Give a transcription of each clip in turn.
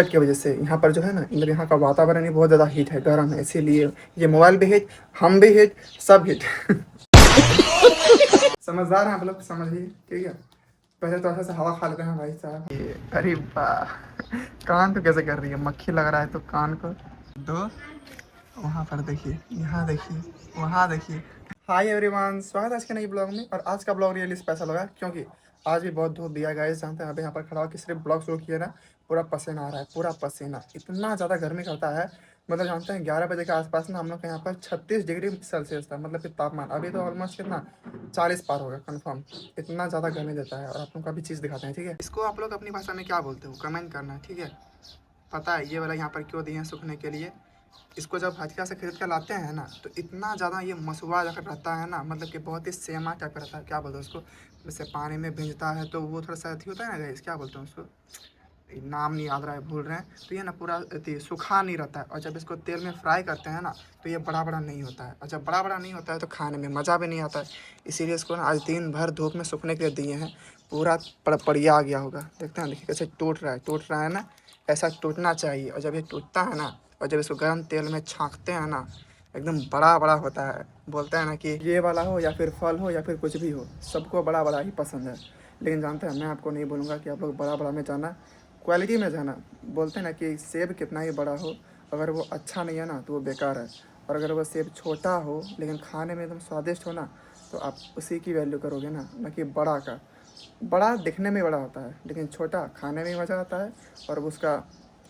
करकट की वजह से यहाँ पर जो है ना, मतलब यहाँ का वातावरण ही बहुत ज़्यादा हीट है, गर्म है, इसीलिए ये मोबाइल भी हीट, हम भी हीट, सब हीट। समझदार हैं आप लोग, समझिए, ठीक है। पहले तो ऐसे से हवा खा लेते हैं भाई साहब। ये अरे वाह, कान तो कैसे कर रही है, मक्खी लग रहा है तो कान को दो। वहाँ पर देखिए, यहाँ देखिए, वहाँ देखिए। हाय एवरीवन, स्वागत है आज के नई ब्लॉग में। और आज का ब्लॉग रियली स्पेशल होगा क्योंकि आज भी बहुत धूप दिया गाइस। जानते हैं अभी यहाँ पर खड़ा होकर सिर्फ ब्लॉग शुरू किया ना, पूरा पसीना आ रहा है, पूरा पसीना, इतना ज़्यादा गर्मी करता है। मतलब जानते हैं 11 बजे के आसपास ना हम लोग के यहाँ पर 36 डिग्री सेल्सियस था, मतलब कि तापमान। अभी तो ऑलमोस्ट कितना 40 पार होगा कन्फर्म। इतना ज़्यादा गर्मी देता है। और आप लोग का भी चीज़ दिखाते हैं, ठीक है। इसको आप लोग अपनी भाषा में क्या बोलते हो कमेंट करना, ठीक है। पता है ये वाला यहाँ पर क्यों दिए हैं सूखने के लिए। इसको जब हजका से खरीद कर लाते हैं ना, तो इतना ज़्यादा ये मसुआ जाकर रहता है ना, मतलब कि बहुत ही सेमा टाइप का रहता है, क्या बोलते हैं उसको। जैसे पानी में भींजता है तो वो थोड़ा सा अथी होता है ना गाइस, क्या बोलते हैं उसको, नाम नहीं याद रहा है, भूल रहे हैं। तो ये ना पूरा अथी सूखा नहीं रहता है। और जब इसको तेल में फ्राई करते हैं ना, तो ये बड़ा बड़ा नहीं होता है। और जब बड़ा बड़ा नहीं होता है तो खाने में मज़ा भी नहीं आता है। इसीलिए इसको ना आज दिन भर धूप में सूखने के लिए दिए हैं। पूरा पड़िया आ गया होगा, देखते हैं, देखिए कैसे टूट रहा है ना। ऐसा टूटना चाहिए। और जब ये टूटता है ना, और जब इसको गर्म तेल में छाँकते हैं ना, एकदम बड़ा बड़ा होता है। बोलते हैं ना कि ये वाला हो या फिर फल हो या फिर कुछ भी हो, सबको बड़ा बड़ा ही पसंद है। लेकिन जानते हैं, मैं आपको नहीं बोलूँगा कि आप लोग बड़ा बड़ा में जाना, क्वालिटी में जाना। बोलते हैं ना कि सेब कितना ही बड़ा हो, अगर वो अच्छा नहीं है ना तो वो बेकार है। और अगर वो सेब छोटा हो लेकिन खाने में एकदम स्वादिष्ट हो ना, तो आप उसी की वैल्यू करोगे ना कि बड़ा का। बड़ा दिखने में बड़ा होता है लेकिन छोटा खाने में मज़ा आता है और उसका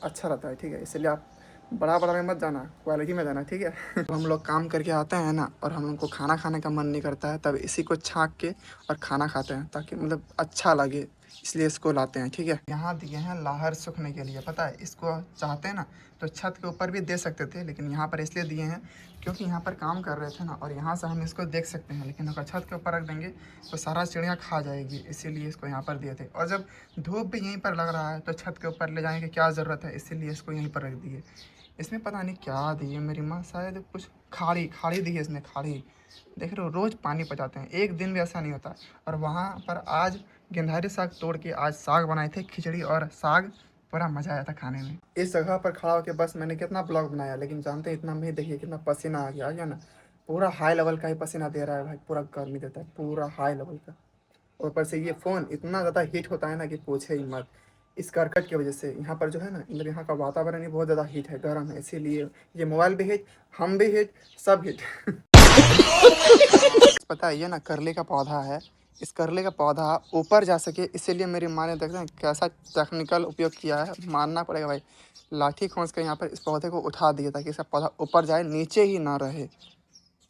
अच्छा रहता है, ठीक है। इसलिए आप बड़ा बड़ा में मत जाना, क्वालिटी में जाना, ठीक है। हम लोग काम करके आते हैं ना, और हम लोग को खाना खाने का मन नहीं करता है, तब इसी को छाँक के और खाना खाते हैं, ताकि मतलब अच्छा लगे, इसलिए इसको लाते हैं, ठीक है। यहाँ दिए हैं लाहर सूखने के लिए। पता है, इसको चाहते हैं ना तो छत के ऊपर भी दे सकते थे, लेकिन यहाँ पर इसलिए दिए हैं क्योंकि यहाँ पर काम कर रहे थे ना, और यहाँ से हम इसको देख सकते हैं। लेकिन अगर छत के ऊपर रख देंगे तो सारा चिड़िया खा जाएगी, इसीलिए इसको यहाँ पर दिए थे। और जब धूप भी यहीं पर लग रहा है तो छत के ऊपर ले जाने की क्या ज़रूरत है, इसीलिए इसको यहीं पर रख दिए। इसमें पता नहीं क्या दिए, मेरी माँ शायद कुछ खाड़ी खाड़ी दी है इसमें, खाड़ी। देख रहे हो, रोज़ पानी पटाते हैं, एक दिन भी ऐसा नहीं होता। और वहाँ पर आज गेंधारी साग तोड़ के आज साग बनाए थे, खिचड़ी और साग, बड़ा मज़ा आया था खाने में। इस जगह पर खड़ा होकर बस मैंने कितना ब्लॉग बनाया, लेकिन जानते हैं इतना में देखिए कितना पसीना आ गया ना। पूरा हाई लेवल का ही पसीना दे रहा है भाई, पूरा गर्मी देता है, पूरा हाई लेवल का। ऊपर से ये फ़ोन इतना ज़्यादा हीट होता है ना कि पूछे ही मत। इस करकट की वजह से यहाँ पर जो है ना, मतलब यहाँ का वातावरण ही बहुत ज़्यादा हीट है, गर्म है, इसीलिए ये मोबाइल भी हीट, हम भी हीट, सब हीट। पता है ये ना करले का पौधा है। इस करले का पौधा ऊपर जा सके, इसीलिए मेरी माँ ने, देखते हैं कैसा टेक्निकल उपयोग किया है, मानना पड़ेगा भाई। लाठी खींच कर यहाँ पर इस पौधे को उठा दिया ताकि इसका पौधा ऊपर जाए, नीचे ही ना रहे।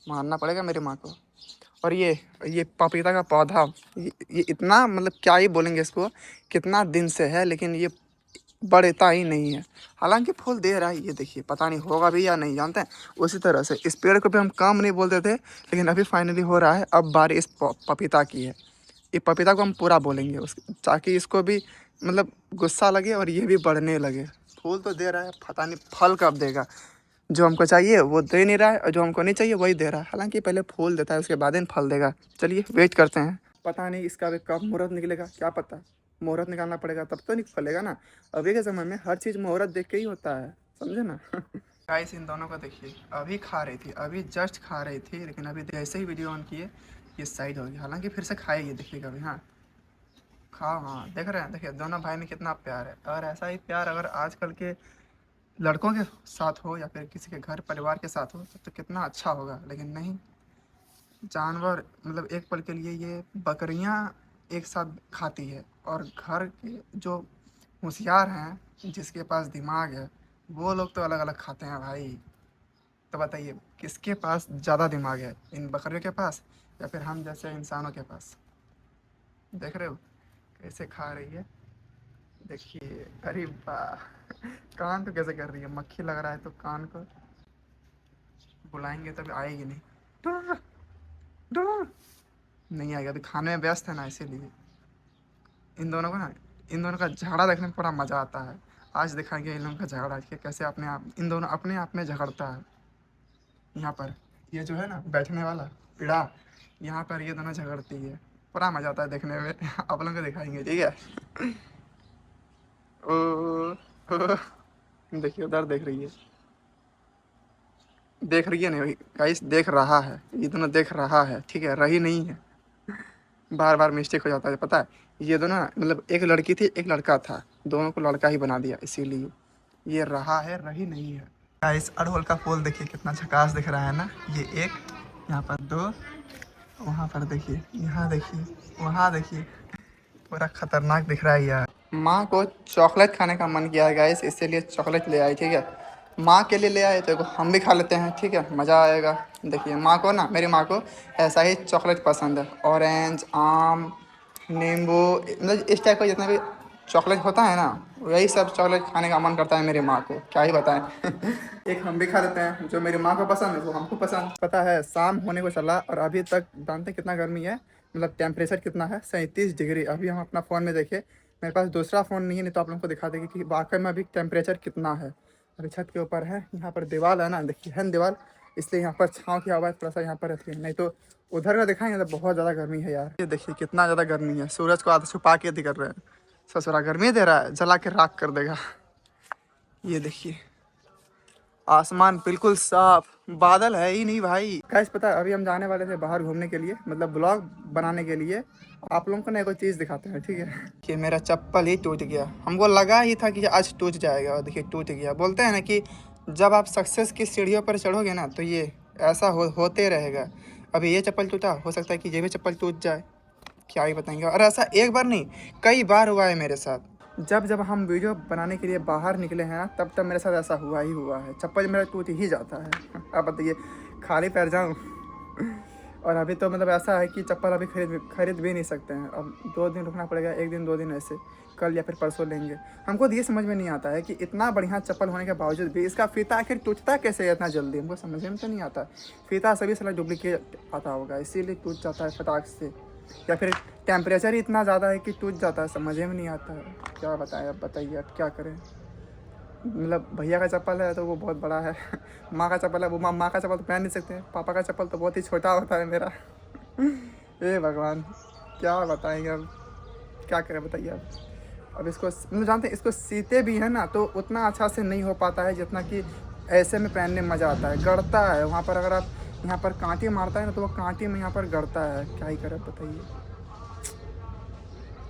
मानना पड़ेगा मेरी माँ को। और ये पपीता का पौधा, ये इतना, मतलब क्या ही बोलेंगे इसको, कितना दिन से है, लेकिन ये बढ़ता ही नहीं है। हालांकि फूल दे रहा है, ये देखिए, पता नहीं होगा भी या नहीं, जानते हैं। उसी तरह से इस पेड़ को भी हम काम नहीं बोलते थे, लेकिन अभी फाइनली हो रहा है। अब बारी इस पपीता की है। ये पपीता को हम पूरा बोलेंगे उस, ताकि इसको भी मतलब गुस्सा लगे और ये भी बढ़ने लगे। फूल तो दे रहा है, पता नहीं फल कब देगा। जो हमको चाहिए वो दे नहीं रहा है, और जो हमको नहीं चाहिए वही दे रहा है। हालांकि पहले फूल देता है, उसके बाद ही फल देगा। चलिए वेट करते हैं। पता नहीं इसका भी कब मुहूर्त निकलेगा, क्या पता। मुहूर्त निकालना पड़ेगा तब तो नहीं फलेगा ना। अभी के समय में हर चीज़ मुहूर्त देख के ही होता है, समझे ना। गाइस इन दोनों को देखिए, अभी खा रही थी, अभी जस्ट खा रही थी, लेकिन अभी जैसे ही वीडियो ऑन किए ये साइड हो गई। हालांकि फिर से खाएगी, देखिएगा अभी। हाँ खाओ, हाँ देख रहे हैं, देखिए दोनों भाई में कितना प्यार है। और ऐसा ही प्यार अगर आजकल के लड़कों के साथ हो या फिर किसी के घर परिवार के साथ हो तो कितना अच्छा होगा। लेकिन नहीं, जानवर, मतलब एक पल के लिए ये बकरियां एक साथ खाती है, और घर के जो होशियार हैं, जिसके पास दिमाग है, वो लोग तो अलग अलग खाते हैं भाई। तो बताइए किसके पास ज़्यादा दिमाग है, इन बकरियों के पास या फिर हम जैसे इंसानों के पास। देख रहे हो कैसे खा रही है, देखिए, अरे वाह, कान तो कैसे कर रही है, मक्खी लग रहा है तो कान को बुलाएंगे तभी आएगी नहीं। डुर्र, डुर्र। नहीं आएगा, अभी खाने में व्यस्त है ना, इसीलिए। इन दोनों को ना, इन दोनों का झगड़ा देखने में बड़ा मज़ा आता है। आज दिखाएंगे इन लोगों का झगड़ा कि कैसे अपने आप, इन दोनों अपने आप में झगड़ता है। यहाँ पर ये जो है ना बैठने वाला पीड़ा, यहाँ पर ये दोनों झगड़ती है, बड़ा मज़ा आता है देखने में। आप लोगों को दिखाएंगे, ठीक है। ओ देखिए उधर देख रही है नहीं गाइस, देख रहा है, ये दोनों देख रहा है, ठीक है, रही नहीं है। बार बार मिस्टेक हो जाता है पता है। ये दोनों ना मतलब एक लड़की थी एक लड़का था, दोनों को लड़का ही बना दिया, इसीलिए ये रहा है, रही नहीं है। गाइस अड़हुल का फूल देखिए कितना झकास दिख रहा है ना। ये एक, यहाँ पर दो, वहाँ पर देखिए, यहाँ देखिए, वहाँ देखिए, पूरा खतरनाक दिख रहा है यार। माँ को चॉकलेट खाने का मन किया है गाइस, इसीलिए चॉकलेट ले आई, ठीक है। माँ के लिए ले आए तो हम भी खा लेते हैं, ठीक है, मज़ा आएगा। देखिए माँ को ना, मेरी माँ को ऐसा ही चॉकलेट पसंद है, ऑरेंज, आम, नींबू, मतलब इस टाइप का जितना भी चॉकलेट होता है ना, वही सब चॉकलेट खाने का मन करता है मेरी माँ को, क्या ही बताएं। एक हम भी खा लेते हैं, जो मेरी माँ को पसंद है वो हमको पसंद। पता है शाम होने को चला और अभी तक जानते हैं कितना गर्मी है, मतलब टेम्परेचर कितना है, 37 डिग्री। अभी हम अपना फ़ोन में देखे, मेरे पास दूसरा फ़ोन नहीं है, नहीं तो आप लोगों को दिखा देंगे कि वाकई में अभी टेम्परेचर कितना है। अभी छत के ऊपर है, यहाँ पर दीवार है ना, देखिए है ना दीवार, इसलिए यहाँ पर छाँव की आवाज़ थोड़ा सा यहाँ पर रहती है, नहीं तो उधर का दिखाएंगे तो बहुत ज़्यादा गर्मी है यार। ये देखिए कितना ज़्यादा गर्मी है, सूरज को आधा छुपा के कर रहे हैं, ससुरा गर्मी दे रहा है, जला के राख कर देगा। ये देखिए आसमान बिल्कुल साफ, बादल है ही नहीं भाई। कैसे पता है, अभी हम जाने वाले थे बाहर घूमने के लिए, मतलब ब्लॉग बनाने के लिए। आप लोगों को ना एक चीज़ दिखाते हैं, ठीक है। कि मेरा चप्पल ही टूट गया, हमको लगा ही था कि आज टूट जाएगा, और देखिए टूट गया। बोलते हैं ना कि जब आप सक्सेस की सीढ़ियों पर चढ़ोगे ना तो ये ऐसा होते रहेगा। अभी ये चप्पल टूटा, हो सकता है कि ये भी चप्पल टूट जाए, क्या ही बताएंगे। और ऐसा एक बार नहीं, कई बार हुआ है मेरे साथ। जब जब हम वीडियो बनाने के लिए बाहर निकले हैं ना, तब तब मेरे साथ ऐसा हुआ ही हुआ है, चप्पल मेरा टूट ही जाता है। अब बताइए खाली पैर जाऊँ। और अभी तो मतलब ऐसा है कि चप्पल अभी खरीद भी नहीं सकते हैं, अब 2 दिन रुकना पड़ेगा, 1 दिन 2 दिन ऐसे, कल या फिर परसों लेंगे। हमको ये समझ में नहीं आता है कि इतना बढ़िया चप्पल होने के बावजूद भी इसका फीता आखिर टूटता कैसे है इतना जल्दी, हमको समझ में तो नहीं आता। फीता सभी सारा डुप्लीकेट आता होगा, इसीलिए टूट जाता है फटाक से, या फिर टेम्परेचर ही इतना ज़्यादा है कि टूट जाता है, समझ में नहीं आता है। क्या बताएं, अब बताइए अब क्या करें। मतलब भैया का चप्पल है तो वो बहुत बड़ा है, माँ का चप्पल है वो, माँ का चप्पल तो पहन नहीं सकते, पापा का चप्पल तो बहुत ही छोटा होता है मेरा। ए भगवान, क्या बताएंगे अब, क्या करें बताइए अब। अब इसको मतलब जानते हैं, इसको सीते भी है ना तो उतना अच्छा से नहीं हो पाता है जितना कि ऐसे में पहनने में मज़ा आता है। गड़ता है वहाँ पर, अगर आप यहाँ पर कांटे मारता है ना तो वो कांटे में यहाँ पर गड़ता है, क्या ही करें बताइए।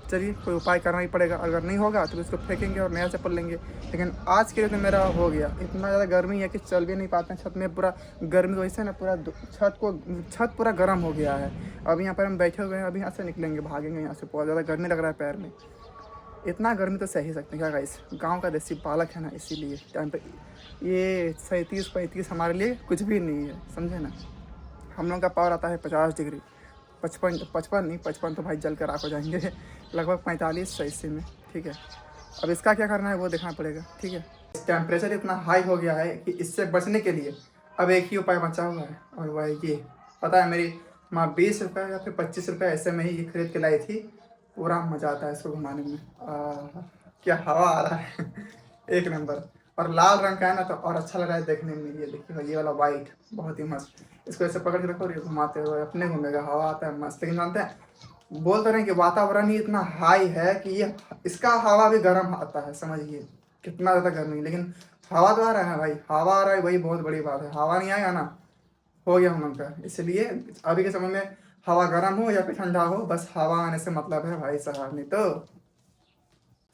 चलिए कोई उपाय करना ही पड़ेगा, अगर नहीं होगा तो इसको फेंकेंगे और नया चप्पल लेंगे। लेकिन आज के लिए तो मेरा हो गया, इतना ज़्यादा गर्मी है कि चल भी नहीं पाते हैं छत में, पूरा गर्मी की वजह से ना पूरा छत पूरा गर्म हो गया है। अभी यहाँ पर हम बैठे हुए हैं, अभी यहाँ से निकलेंगे, भागेंगे यहाँ से, बहुत ज़्यादा गर्मी लग रहा है पैर में। इतना गर्मी तो सह ही सकते हैं क्या गाइस, गांव का देसी बालक है ना, इसीलिए टाइम पे ये 37-35 हमारे लिए कुछ भी नहीं है, समझे ना। हम लोग का पावर आता है 50 डिग्री, 55 नहीं, 55 तो भाई जल कर राख हो जाएंगे। लगभग 45 ऐसे में, ठीक है। अब इसका क्या करना है वो देखना पड़ेगा, ठीक है। टेम्परेचर इतना हाई हो गया है कि इससे बचने के लिए अब एक ही उपाय बचा हुआ है, और वह ये पता है, मेरी माँ 20 रुपये या फिर 25 रुपये ऐसे में ही ये खरीद के लाई थी। पूरा मज़ा आता है इसको घुमाने में, क्या हवा आ रहा है। एक नंबर। और लाल रंग का है ना तो और अच्छा लग रहा है देखने में। ये देखिए ये वाला वाइट बहुत ही मस्त, इसको ऐसे पकड़ के रखो और ये घुमाते हुए अपने घूमेगा, हवा आता है मस्त। लेकिन जानते हैं, बोल तो रहे हैं कि वातावरण ही इतना हाई है कि ये इसका हवा भी गर्म आता है, समझिए कितना ज़्यादा गर्मी। लेकिन हवा तो आ रहा है ना भाई, हवा आ रहा है वही बहुत बड़ी बात है। हवा नहीं आएगा ना, हो गया हम लोग का। इसलिए अभी के समय में हवा गर्म हो या फिर ठंडा हो, बस हवा आने से मतलब है भाई साहब, नहीं तो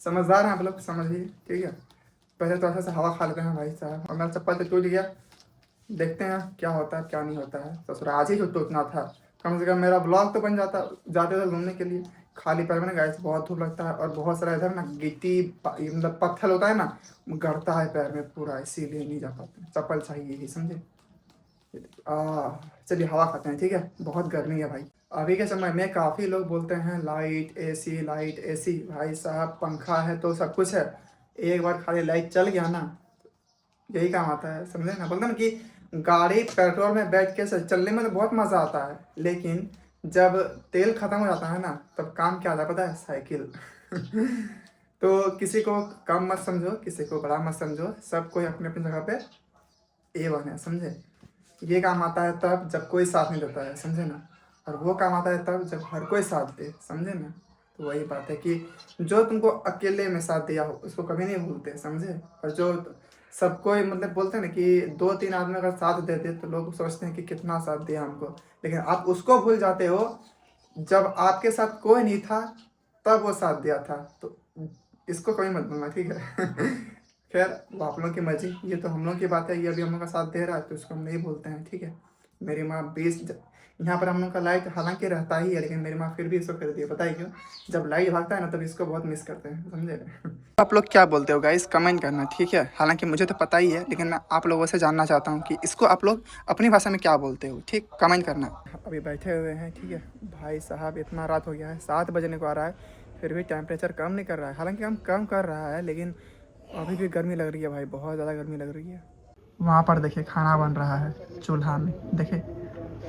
समझदार हैं आप लोग, समझिए, ठीक है। पहले तो अच्छा से हवा खा लेते हैं भाई साहब, और मेरा चप्पल तो टूट गया, देखते हैं क्या होता है क्या नहीं होता है। ससुर आज ही तो टूटना था, कम से कम मेरा ब्लॉग तो बन जाता। जाते थे घूमने के लिए, खाली पैर में ना गाइस बहुत धूप लगता है, और बहुत सारा इधर ना गिट्टी मतलब पत्थर होता है ना, गड़ता है पैर में पूरा, इसीलिए नहीं जा पाते, चप्पल चाहिए ही, समझे। चलिए हवा खाते हैं, ठीक है, बहुत गर्मी है भाई। अभी के समय में काफ़ी लोग बोलते हैं लाइट एसी, लाइट एसी। भाई साहब पंखा है तो सब कुछ है, एक बार खाली लाइट चल गया ना, यही काम आता है, समझे ना। बोलते ना कि गाड़ी पेट्रोल में बैठ के चलने में तो बहुत मज़ा आता है, लेकिन जब तेल ख़त्म हो जाता है ना तब काम क्या आता है पता है, साइकिल। तो किसी को कम मत समझो, किसी को बड़ा मत समझो, सब कोई अपने अपनी जगह पे A1 है, समझे। ये काम आता है तब जब कोई साथ नहीं देता है, समझे ना। और वो काम आता है तब जब हर कोई साथ दे, समझे ना। तो वही बात है कि जो तुमको अकेले में साथ दिया हो उसको कभी नहीं भूलते, समझे। और जो सबको मतलब बोलते हैं ना कि 2-3 आदमी अगर साथ देते तो लोग सोचते हैं कि कितना साथ दिया हमको, लेकिन आप उसको भूल जाते हो जब आपके साथ कोई नहीं था तब वो साथ दिया था। तो इसको कभी मत भूलना, ठीक है। खैर वो आप लोगों की मर्जी, ये तो हम लोग की बात है, ये अभी हम लोग का साथ दे रहा है तो इसको हम नहीं भूलते हैं, ठीक है। मेरी माँ 20 यहाँ पर हम लोग का लाइट हालांकि रहता ही है, लेकिन मेरी माँ फिर भी इसको कर दी है, पता है क्यों? जब लाइट भागता है ना तब इसको बहुत मिस करते हैं, समझे। आप लोग क्या बोलते हो गाइस, कमेंट करना, ठीक है। हालांकि मुझे तो पता ही है, लेकिन मैं आप लोगों से जानना चाहता हूँ कि इसको आप लोग अपनी भाषा में क्या बोलते हो, ठीक, कमेंट करना। अभी बैठे हुए हैं, ठीक है। भाई साहब इतना रात हो गया है, 7 बजने को आ रहा है, फिर भी टेम्परेचर कम नहीं कर रहा है। हालांकि हम कम कर रहा है, लेकिन अभी भी गर्मी लग रही है भाई, बहुत ज़्यादा गर्मी लग रही है। वहाँ पर देखिए खाना बन रहा है चूल्हा में, देखिए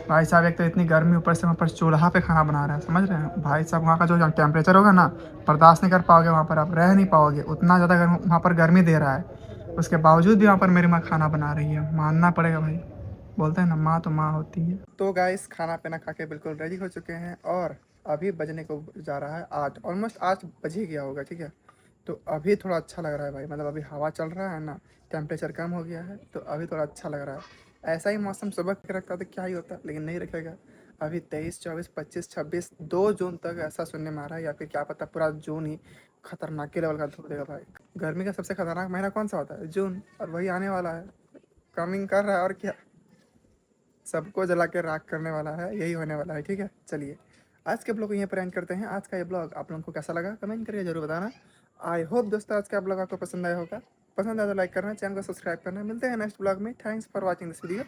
भाई साहब, एक तो इतनी गर्मी, ऊपर से वहाँ पर चूल्हा पे खाना बना रहा है, समझ रहे हैं भाई साहब। वहाँ का जो टेम्परेचर होगा ना, बर्दाश्त नहीं कर पाओगे, वहाँ पर आप रह नहीं पाओगे, उतना ज़्यादा वहाँ पर गर्मी दे रहा है। उसके बावजूद भी वहाँ पर मेरी माँ खाना बना रही है, मानना पड़ेगा भाई। बोलते हैं ना, माँ तो माँ होती है। तो गाइस खाना पीना खा के बिल्कुल रेडी हो चुके हैं, और अभी बजने को जा रहा है 8, ऑलमोस्ट 8 बज ही गया होगा, ठीक है। तो अभी थोड़ा अच्छा लग रहा है भाई, मतलब अभी हवा चल रहा है ना, टेम्परेचर कम हो गया है, तो अभी थोड़ा अच्छा लग रहा है। ऐसा ही मौसम सुबह के रखता तो क्या ही होता, लेकिन नहीं रखेगा। अभी 23, 24, 25, 26, 2 जून तक ऐसा सुनने में आ रहा है, या फिर क्या पता पूरा जून ही खतरनाक लेवल का धूप देगा भाई। गर्मी का सबसे खतरनाक महीना कौन सा होता है? जून, और वही आने वाला है, कमिंग कर रहा है, और क्या, सबको जला के राख करने वाला है, यही होने वाला है, ठीक है। चलिए आज के ब्लॉग को यहीं पर एंड करते हैं। आज का ये ब्लॉग आप लोगों को कैसा लगा कमेंट करके जरूर बताना। आई होप दोस्तों आज का ब्लॉग आपको पसंद आया होगा, पसंद आया तो लाइक करना, चैनल को सब्सक्राइब करना। मिलते हैं नेक्स्ट ब्लॉग में। Thanks for watching this video.